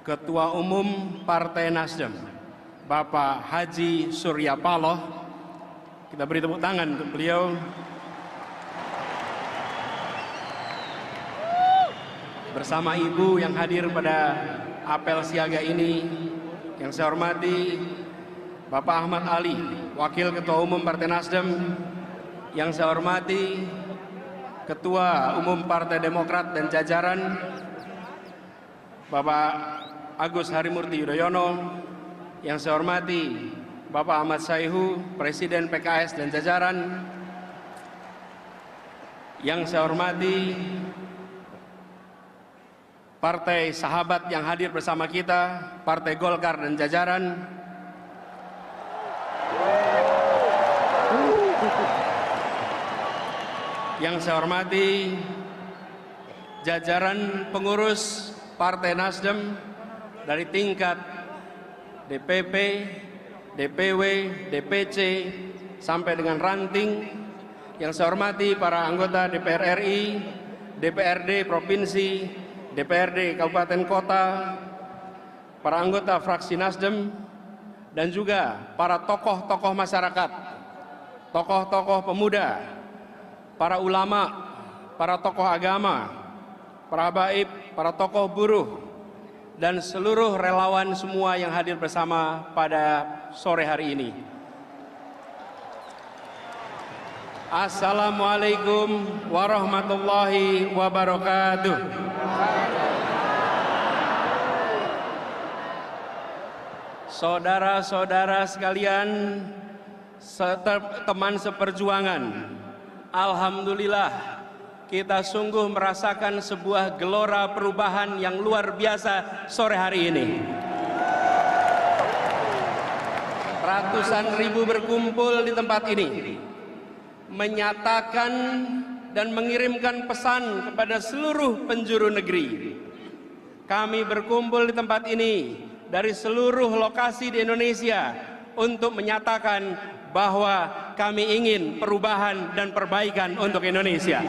Ketua Umum Partai Nasdem, Bapak Haji Surya Paloh. Kita beri tepuk tangan untuk beliau. Bersama Ibu yang hadir pada apel siaga ini, yang saya hormati Bapak Ahmad Ali, Wakil Ketua Umum Partai Nasdem. Yang saya hormati Ketua Umum Partai Demokrat dan jajaran, Bapak Agus Harimurti Yudhoyono. Yang saya hormati Bapak Ahmad Sayhu, Presiden PKS dan jajaran. Yang saya hormati partai sahabat yang hadir bersama kita, Partai Golkar dan jajaran. Yang saya hormati jajaran pengurus Partai Nasdem dari tingkat DPP, DPW, DPC, sampai dengan ranting. Yang saya hormati para anggota DPR RI, DPRD Provinsi, DPRD Kabupaten Kota, para anggota fraksi Nasdem, dan juga para tokoh-tokoh masyarakat, tokoh-tokoh pemuda, para ulama, para tokoh agama, para habaib, para tokoh buruh, dan seluruh relawan semua yang hadir bersama pada sore hari ini. Assalamualaikum warahmatullahi wabarakatuh. Saudara-saudara sekalian, teman seperjuangan, alhamdulillah kita sungguh merasakan sebuah gelora perubahan yang luar biasa sore hari ini. Ratusan ribu berkumpul di tempat ini, menyatakan dan mengirimkan pesan kepada seluruh penjuru negeri. Kami berkumpul di tempat ini dari seluruh lokasi di Indonesia untuk menyatakan bahwa kami ingin perubahan dan perbaikan untuk Indonesia.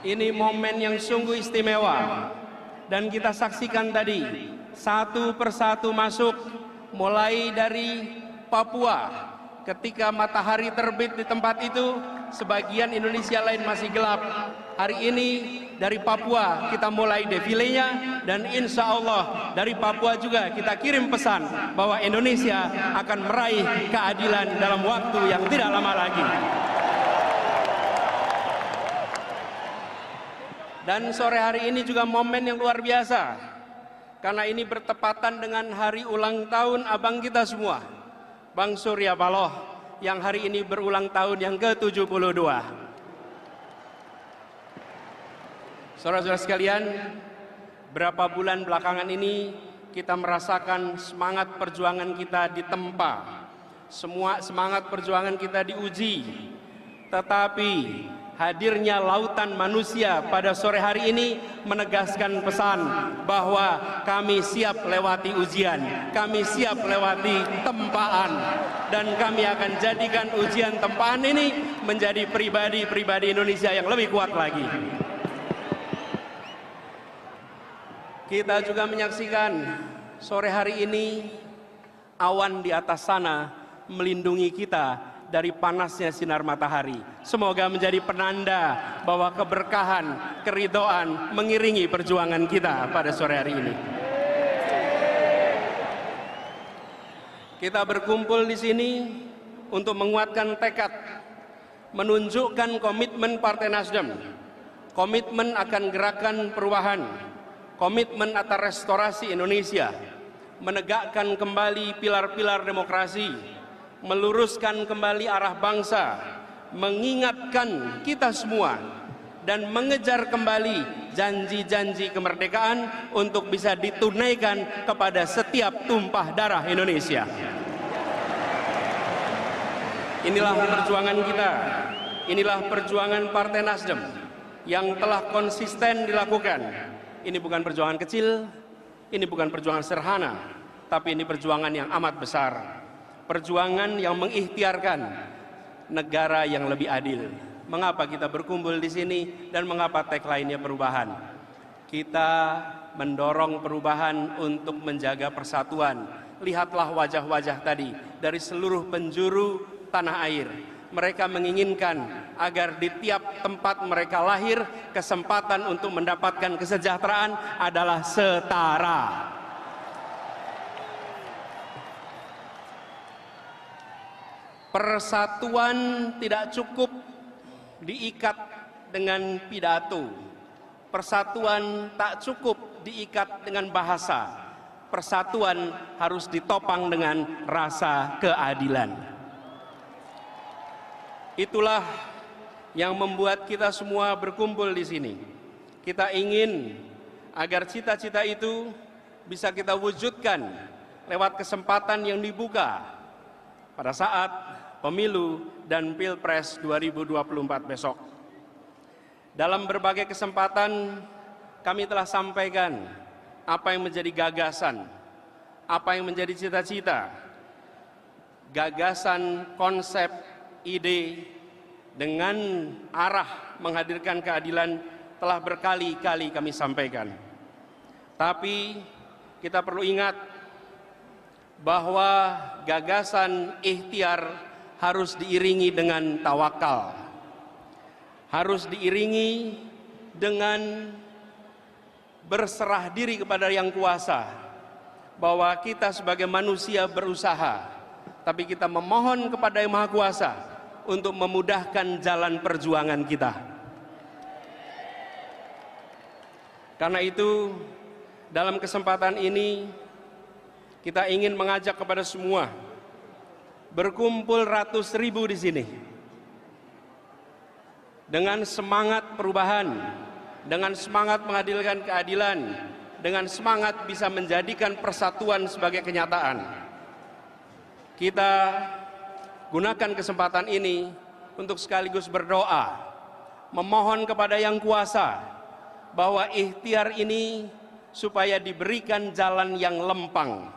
Ini momen yang sungguh istimewa, dan kita saksikan tadi satu persatu masuk, mulai dari Papua ketika matahari terbit di tempat itu, sebagian Indonesia lain masih gelap. Hari ini dari Papua kita mulai defilenya, dan insya Allah dari Papua juga kita kirim pesan bahwa Indonesia akan meraih keadilan dalam waktu yang tidak lama lagi. Dan sore hari ini juga momen yang luar biasa, karena ini bertepatan dengan hari ulang tahun abang kita semua, Bang Surya Paloh, yang hari ini berulang tahun yang ke-72. Saudara-saudara sekalian, berapa bulan belakangan ini kita merasakan semangat perjuangan kita ditempa, semua semangat perjuangan kita diuji. Tetapi hadirnya lautan manusia pada sore hari ini menegaskan pesan bahwa kami siap lewati ujian, kami siap lewati tempaan, dan kami akan jadikan ujian tempaan ini menjadi pribadi-pribadi Indonesia yang lebih kuat lagi. Kita juga menyaksikan sore hari ini awan di atas sana melindungi kita dari panasnya sinar matahari. Semoga menjadi penanda bahwa keberkahan, keridhaan mengiringi perjuangan kita pada sore hari ini. Kita berkumpul di sini untuk menguatkan tekad, menunjukkan komitmen Partai Nasdem, komitmen akan gerakan perubahan, komitmen atas restorasi Indonesia, menegakkan kembali pilar-pilar demokrasi, meluruskan kembali arah bangsa, mengingatkan kita semua, dan mengejar kembali janji-janji kemerdekaan untuk bisa ditunaikan kepada setiap tumpah darah Indonesia. Inilah perjuangan kita, inilah perjuangan Partai Nasdem yang telah konsisten dilakukan. Ini bukan perjuangan kecil, ini bukan perjuangan sederhana, tapi ini perjuangan yang amat besar. Perjuangan yang mengikhtiarkan negara yang lebih adil, mengapa kita berkumpul di sini dan mengapa tagline-nya perubahan. Kita mendorong perubahan untuk menjaga persatuan. Lihatlah wajah-wajah tadi dari seluruh penjuru tanah air. Mereka menginginkan agar di tiap tempat mereka lahir, kesempatan untuk mendapatkan kesejahteraan adalah setara. Persatuan tidak cukup diikat dengan pidato. Persatuan tak cukup diikat dengan bahasa. Persatuan harus ditopang dengan rasa keadilan. Itulah yang membuat kita semua berkumpul di sini. Kita ingin agar cita-cita itu bisa kita wujudkan lewat kesempatan yang dibuka pada saat pemilu dan Pilpres 2024 besok. Dalam berbagai kesempatan kami telah sampaikan apa yang menjadi gagasan, apa yang menjadi cita-cita, gagasan, konsep, ide dengan arah menghadirkan keadilan telah berkali-kali kami sampaikan. Tapi kita perlu ingat bahwa gagasan ikhtiar harus diiringi dengan tawakal, harus diiringi dengan berserah diri kepada Yang Kuasa, bahwa kita sebagai manusia berusaha, tapi kita memohon kepada Yang Maha Kuasa untuk memudahkan jalan perjuangan kita. Karena itu, dalam kesempatan ini kita ingin mengajak kepada semua berkumpul ratus ribu di sini dengan semangat perubahan, dengan semangat menghadirkan keadilan, dengan semangat bisa menjadikan persatuan sebagai kenyataan. Kita gunakan kesempatan ini untuk sekaligus berdoa, memohon kepada Yang Kuasa bahwa ikhtiar ini supaya diberikan jalan yang lempang.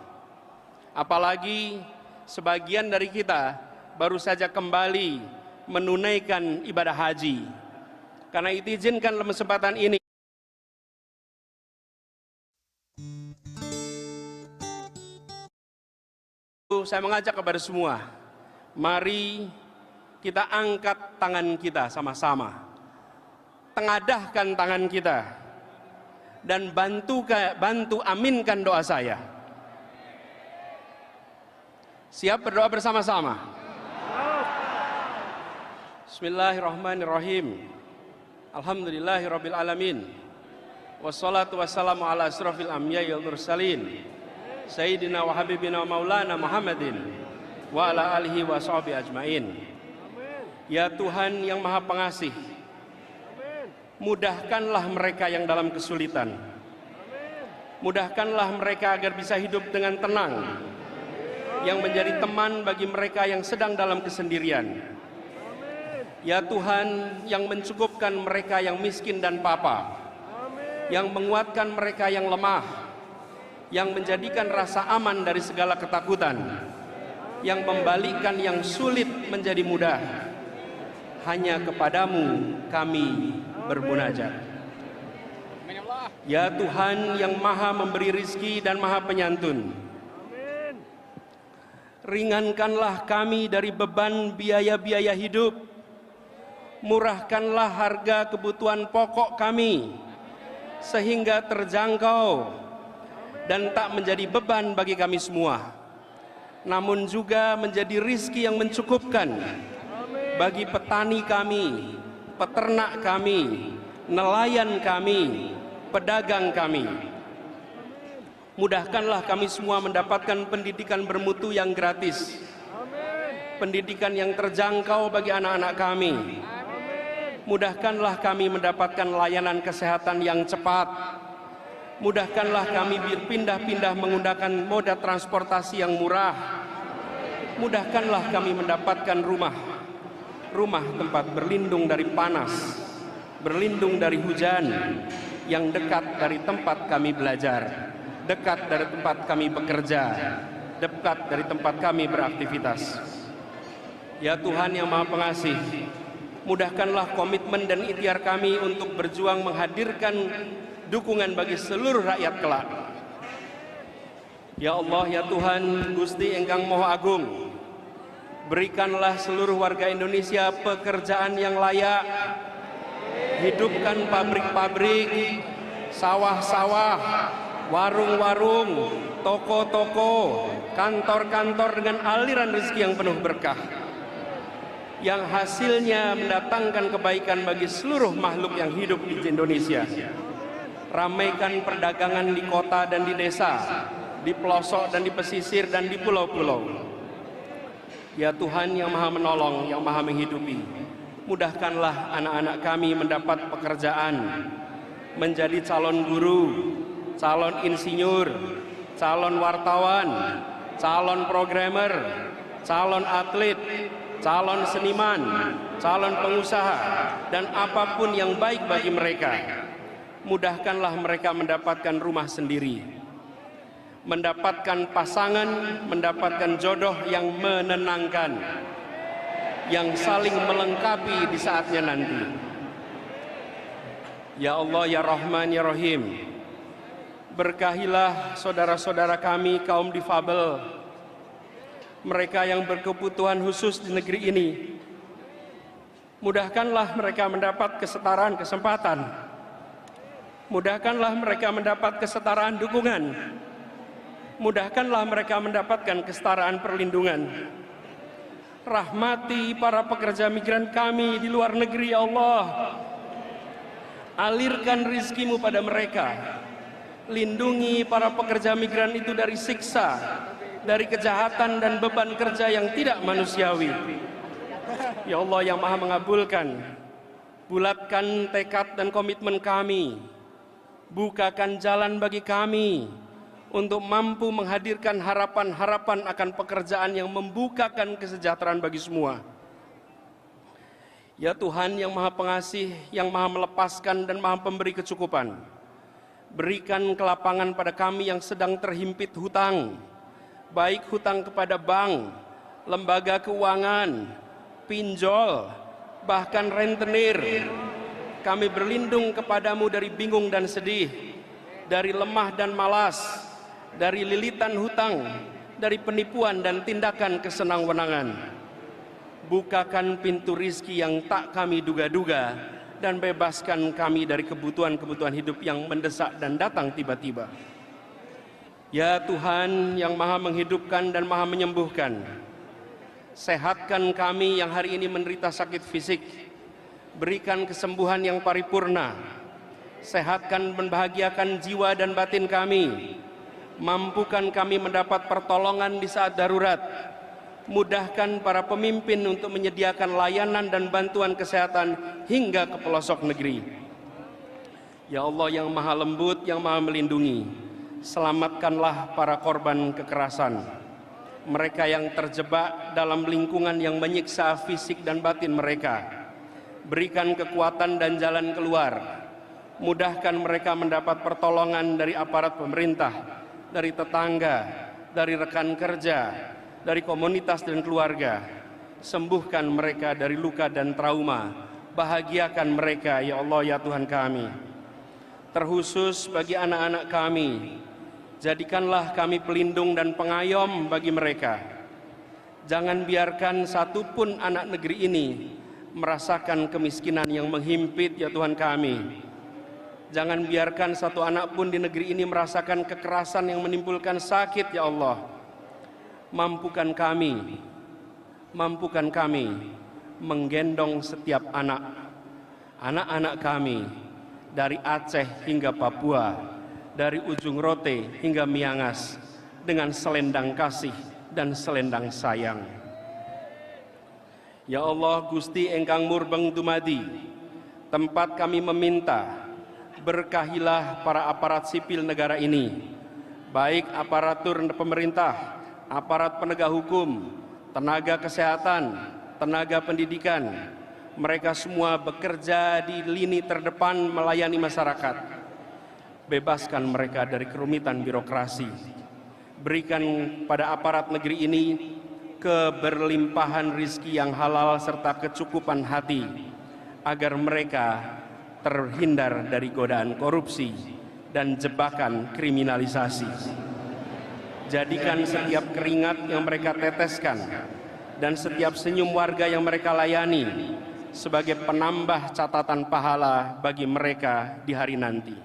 Apalagi sebagian dari kita baru saja kembali menunaikan ibadah haji. Karena itu izinkan dalam kesempatan ini saya mengajak kepada semua, mari kita angkat tangan kita sama-sama, tengadahkan tangan kita, dan bantu aminkan doa saya. Siap berdoa bersama-sama? Bismillahirrahmanirrahim. Alhamdulillahirabbil alamin. Wassalatu wassalamu ala asrofil anbiya'i wal mursalin. Sayyidina wa habibina wa maulana Muhammadin wa ala alihi wa sahbihi ajmain. Ya Tuhan yang Maha Pengasih, mudahkanlah mereka yang dalam kesulitan. Mudahkanlah mereka agar bisa hidup dengan tenang, yang menjadi teman bagi mereka yang sedang dalam kesendirian. Ya Tuhan yang mencukupkan mereka yang miskin dan papa, yang menguatkan mereka yang lemah, yang menjadikan rasa aman dari segala ketakutan, yang membalikkan yang sulit menjadi mudah. Hanya kepadamu kami bermunajat. Ya Tuhan yang Maha memberi rizki dan Maha penyantun, ringankanlah kami dari beban biaya-biaya hidup, murahkanlah harga kebutuhan pokok kami, sehingga terjangkau dan tak menjadi beban bagi kami semua, namun juga menjadi rizki yang mencukupkan bagi petani kami, peternak kami, nelayan kami, pedagang kami. Mudahkanlah kami semua mendapatkan pendidikan bermutu yang gratis, pendidikan yang terjangkau bagi anak-anak kami. Mudahkanlah kami mendapatkan layanan kesehatan yang cepat. Mudahkanlah kami berpindah-pindah menggunakan moda transportasi yang murah. Mudahkanlah kami mendapatkan rumah tempat berlindung dari panas, berlindung dari hujan, yang dekat dari tempat kami belajar, dekat dari tempat kami bekerja, dekat dari tempat kami beraktivitas. Ya Tuhan yang Maha Pengasih, Mudahkanlah komitmen dan ikhtiar kami untuk berjuang menghadirkan dukungan bagi seluruh rakyat kelak. Ya Allah, ya Tuhan, Gusti Engkang Moho Agung, berikanlah seluruh warga Indonesia pekerjaan yang layak. Hidupkan pabrik-pabrik, sawah-sawah, warung-warung, toko-toko, kantor-kantor dengan aliran rezeki yang penuh berkah, yang hasilnya mendatangkan kebaikan bagi seluruh makhluk yang hidup di Indonesia. Ramaikan perdagangan di kota dan di desa, di pelosok dan di pesisir dan di pulau-pulau. Ya Tuhan yang Maha Menolong, yang Maha Menghidupi, mudahkanlah anak-anak kami mendapat pekerjaan, menjadi calon guru, calon insinyur, calon wartawan, calon programmer, calon atlet, calon seniman, calon pengusaha, dan apapun yang baik bagi mereka. Mudahkanlah mereka mendapatkan rumah sendiri, mendapatkan pasangan, mendapatkan jodoh yang menenangkan, yang saling melengkapi di saatnya nanti. Ya Allah, ya Rahman, ya Rahim, berkahilah saudara-saudara kami kaum difabel, mereka yang berkebutuhan khusus di negeri ini. Mudahkanlah mereka mendapat kesetaraan kesempatan. Mudahkanlah mereka mendapat kesetaraan dukungan. Mudahkanlah mereka mendapatkan kesetaraan perlindungan. Rahmati para pekerja migran kami di luar negeri, ya Allah. Alirkan rizkimu pada mereka. Lindungi para pekerja migran itu dari siksa, dari kejahatan dan beban kerja yang tidak manusiawi. Ya Allah yang Maha mengabulkan, bulatkan tekad dan komitmen kami. Bukakan jalan bagi kami untuk mampu menghadirkan harapan-harapan akan pekerjaan yang membukakan kesejahteraan bagi semua. Ya Tuhan yang Maha Pengasih, yang Maha melepaskan dan Maha pemberi kecukupan, berikan kelapangan pada kami yang sedang terhimpit hutang, baik hutang kepada bank, lembaga keuangan, pinjol, bahkan rentenir. Kami berlindung kepadamu dari bingung dan sedih, dari lemah dan malas, dari lilitan hutang, dari penipuan dan tindakan kesenang-wenangan. Bukakan pintu rizki yang tak kami duga-duga dan bebaskan kami dari kebutuhan-kebutuhan hidup yang mendesak dan datang tiba-tiba. Ya Tuhan yang Maha menghidupkan dan Maha menyembuhkan, sehatkan kami yang hari ini menderita sakit fisik, berikan kesembuhan yang paripurna, sehatkan dan bahagiakan jiwa dan batin kami, mampukan kami mendapat pertolongan di saat darurat, mudahkan para pemimpin untuk menyediakan layanan dan bantuan kesehatan hingga ke pelosok negeri. Ya Allah yang Maha Lembut, yang Maha Melindungi, selamatkanlah para korban kekerasan, mereka yang terjebak dalam lingkungan yang menyiksa fisik dan batin mereka. Berikan kekuatan dan jalan keluar. Mudahkan mereka mendapat pertolongan dari aparat pemerintah, dari tetangga, dari rekan kerja, dari komunitas dan keluarga. Sembuhkan mereka dari luka dan trauma. Bahagiakan mereka, ya Allah, ya Tuhan kami. Terkhusus bagi anak-anak kami, jadikanlah kami pelindung dan pengayom bagi mereka. Jangan biarkan satupun anak negeri ini merasakan kemiskinan yang menghimpit, ya Tuhan kami. Jangan biarkan satu anak pun di negeri ini merasakan kekerasan yang menimbulkan sakit, ya Allah. Mampukan kami menggendong setiap anak-anak kami dari Aceh hingga Papua, dari ujung Rote hingga Miangas, dengan selendang kasih dan selendang sayang. Ya Allah, Gusti Engkang Murbeng Dumadi, tempat kami meminta, berkahilah para aparat sipil negara ini, baik aparatur pemerintah, aparat penegak hukum, tenaga kesehatan, tenaga pendidikan. Mereka semua bekerja di lini terdepan melayani masyarakat. Bebaskan mereka dari kerumitan birokrasi. Berikan pada aparat negeri ini keberlimpahan rizki yang halal serta kecukupan hati, agar mereka terhindar dari godaan korupsi dan jebakan kriminalisasi. Jadikan setiap keringat yang mereka teteskan dan setiap senyum warga yang mereka layani sebagai penambah catatan pahala bagi mereka di hari nanti.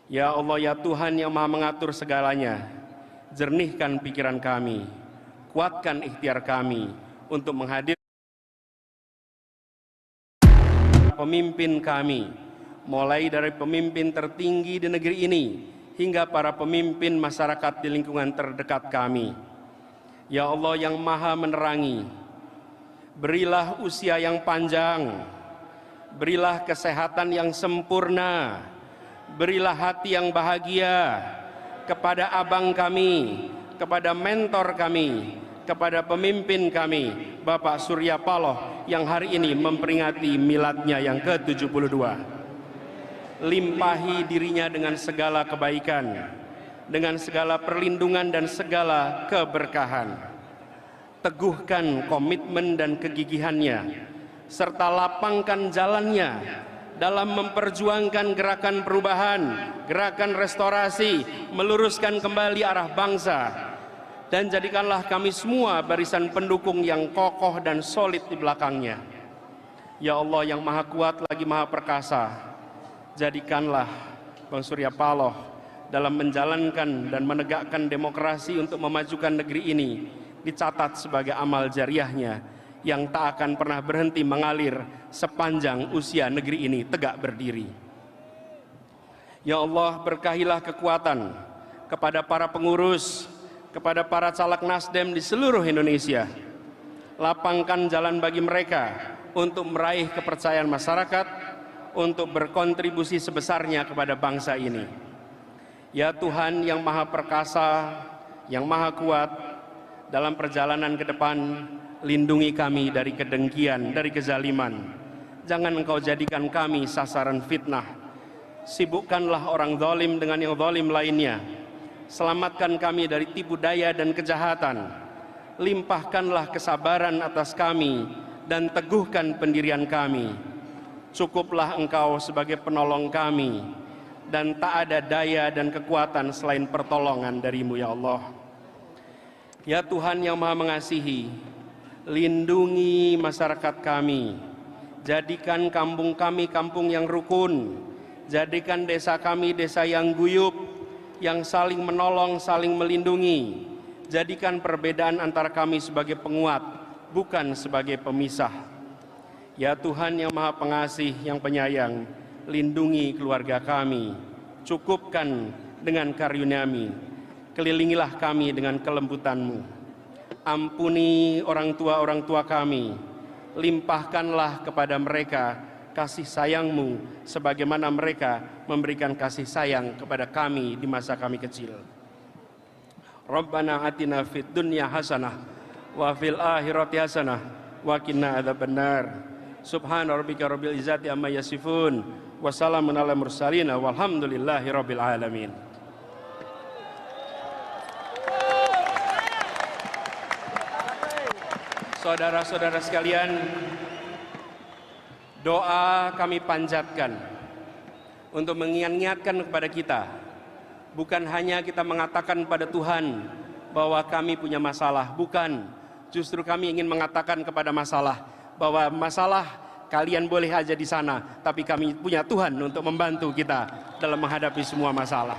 Ya Allah, ya Tuhan yang Maha mengatur segalanya, jernihkan pikiran kami, kuatkan ikhtiar kami untuk menghadirkan pemimpin kami, mulai dari pemimpin tertinggi di negeri ini hingga para pemimpin masyarakat di lingkungan terdekat kami. Ya Allah yang Maha menerangi, berilah usia yang panjang, berilah kesehatan yang sempurna, berilah hati yang bahagia kepada abang kami, kepada mentor kami, kepada pemimpin kami, Bapak Surya Paloh yang hari ini memperingati miladnya yang ke-72. Limpahi dirinya dengan segala kebaikan, dengan segala perlindungan dan segala keberkahan. Teguhkan komitmen dan kegigihannya, serta lapangkan jalannya dalam memperjuangkan gerakan perubahan, gerakan restorasi, meluruskan kembali arah bangsa. Dan jadikanlah kami semua barisan pendukung yang kokoh dan solid di belakangnya. Ya Allah yang Maha Kuat lagi Maha Perkasa, jadikanlah Bang Surya Paloh dalam menjalankan dan menegakkan demokrasi untuk memajukan negeri ini dicatat sebagai amal jariahnya yang tak akan pernah berhenti mengalir sepanjang usia negeri ini tegak berdiri. Ya Allah, berkahilah kekuatan kepada para pengurus, kepada para caleg Nasdem di seluruh Indonesia. Lapangkan jalan bagi mereka untuk meraih kepercayaan masyarakat, untuk berkontribusi sebesarnya kepada bangsa ini. Ya Tuhan yang Maha Perkasa, yang Maha Kuat, dalam perjalanan ke depan, lindungi kami dari kedengkian, dari kezaliman. Jangan Engkau jadikan kami sasaran fitnah. Sibukkanlah orang zalim dengan yang zalim lainnya. Selamatkan kami dari tipu daya dan kejahatan. Limpahkanlah kesabaran atas kami dan teguhkan pendirian kami. Cukuplah Engkau sebagai penolong kami, dan tak ada daya dan kekuatan selain pertolongan dari-Mu ya Allah. Ya Tuhan yang Maha Mengasihi, lindungi masyarakat kami, jadikan kampung kami kampung yang rukun, jadikan desa kami desa yang guyup, yang saling menolong, saling melindungi. Jadikan perbedaan antara kami sebagai penguat, bukan sebagai pemisah. Ya Tuhan yang Maha Pengasih, yang penyayang, lindungi keluarga kami, cukupkan dengan karunia-Mu, kelilingilah kami dengan kelembutan-Mu. Ampuni orang tua kami, limpahkanlah kepada mereka kasih sayang-Mu sebagaimana mereka memberikan kasih sayang kepada kami di masa kami kecil. Rabbana atina fid dunya hasanah wa fil akhirati hasanah wa qina adzabannar. Subhana rabbika rabbil izzati amma yasifun, wa salamun alal mursalin, walhamdulillahi rabbil alamin. Saudara-saudara sekalian, doa kami panjatkan untuk mengingatkan kepada kita, bukan hanya kita mengatakan pada Tuhan bahwa kami punya masalah, bukan, justru kami ingin mengatakan kepada masalah bahwa masalah kalian boleh aja di sana, tapi kami punya Tuhan untuk membantu kita dalam menghadapi semua masalah.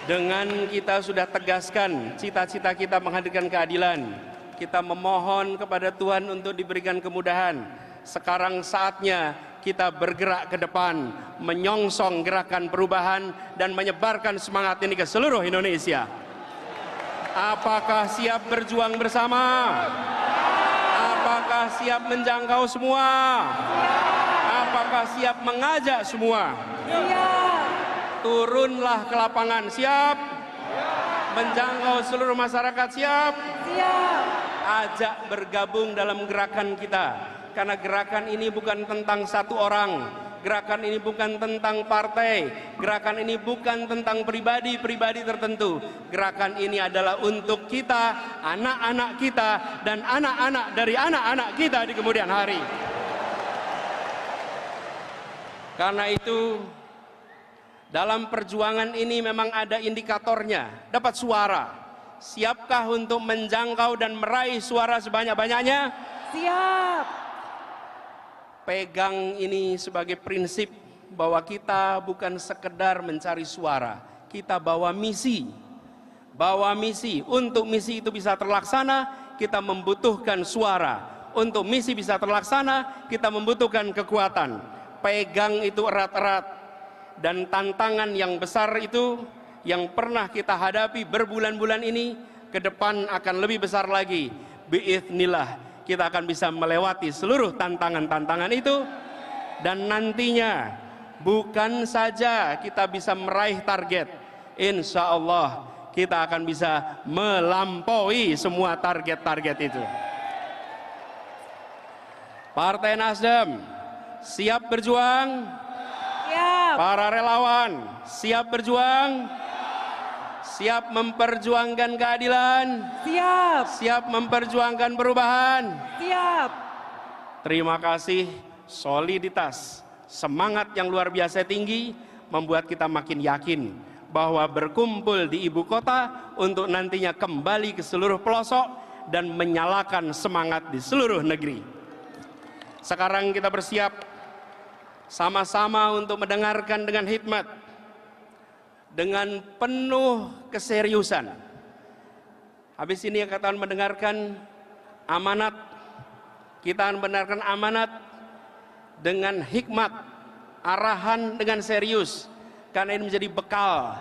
Dengan kita sudah tegaskan cita-cita kita menghadirkan keadilan, kita memohon kepada Tuhan untuk diberikan kemudahan. Sekarang saatnya kita bergerak ke depan, menyongsong gerakan perubahan dan menyebarkan semangat ini ke seluruh Indonesia. Apakah siap berjuang bersama? Apakah siap menjangkau semua? Apakah siap mengajak semua? Turunlah ke lapangan, siap? Menjangkau seluruh masyarakat, siap? Ajak bergabung dalam gerakan kita, karena gerakan ini bukan tentang satu orang, Gerakan ini bukan tentang partai, gerakan ini bukan tentang pribadi-pribadi tertentu. Gerakan ini adalah untuk kita, anak-anak kita, dan anak-anak dari anak-anak kita di kemudian hari. Karena itu, dalam perjuangan ini memang ada indikatornya, dapat suara. Siapkah untuk menjangkau dan meraih suara sebanyak-banyaknya? Siap. Pegang ini sebagai prinsip bahwa kita bukan sekedar mencari suara, kita bawa misi. Bawa misi, untuk misi itu bisa terlaksana, kita membutuhkan suara. Untuk misi bisa terlaksana, kita membutuhkan kekuatan. Pegang itu erat-erat. Dan tantangan yang besar itu yang pernah kita hadapi berbulan-bulan ini, ke depan akan lebih besar lagi. Biiznillah. Kita akan bisa melewati seluruh tantangan-tantangan itu, dan nantinya bukan saja kita bisa meraih target, insya Allah kita akan bisa melampaui semua target-target itu. Partai Nasdem siap berjuang? Siap. Para relawan siap berjuang? Siap memperjuangkan keadilan? Siap. Siap memperjuangkan perubahan? Siap. Terima kasih, soliditas, semangat yang luar biasa tinggi membuat kita makin yakin bahwa berkumpul di ibu kota untuk nantinya kembali ke seluruh pelosok dan menyalakan semangat di seluruh negeri. Sekarang kita bersiap sama-sama untuk mendengarkan dengan hikmat, dengan penuh keseriusan. Habis ini kita akan mendengarkan amanat, kita akan mendengarkan amanat dengan hikmat, arahan dengan serius, karena ini menjadi bekal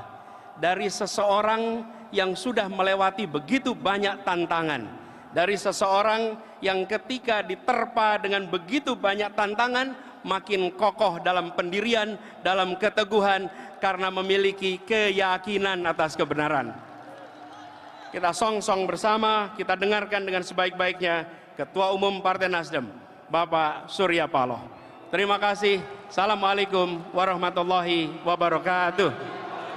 dari seseorang yang sudah melewati begitu banyak tantangan, dari seseorang yang ketika diterpa dengan begitu banyak tantangan makin kokoh dalam pendirian, dalam keteguhan, karena memiliki keyakinan atas kebenaran. Kita song-song bersama, kita dengarkan dengan sebaik-baiknya Ketua Umum Partai Nasdem, Bapak Surya Paloh. Terima kasih. Assalamualaikum warahmatullahi wabarakatuh.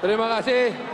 Terima kasih.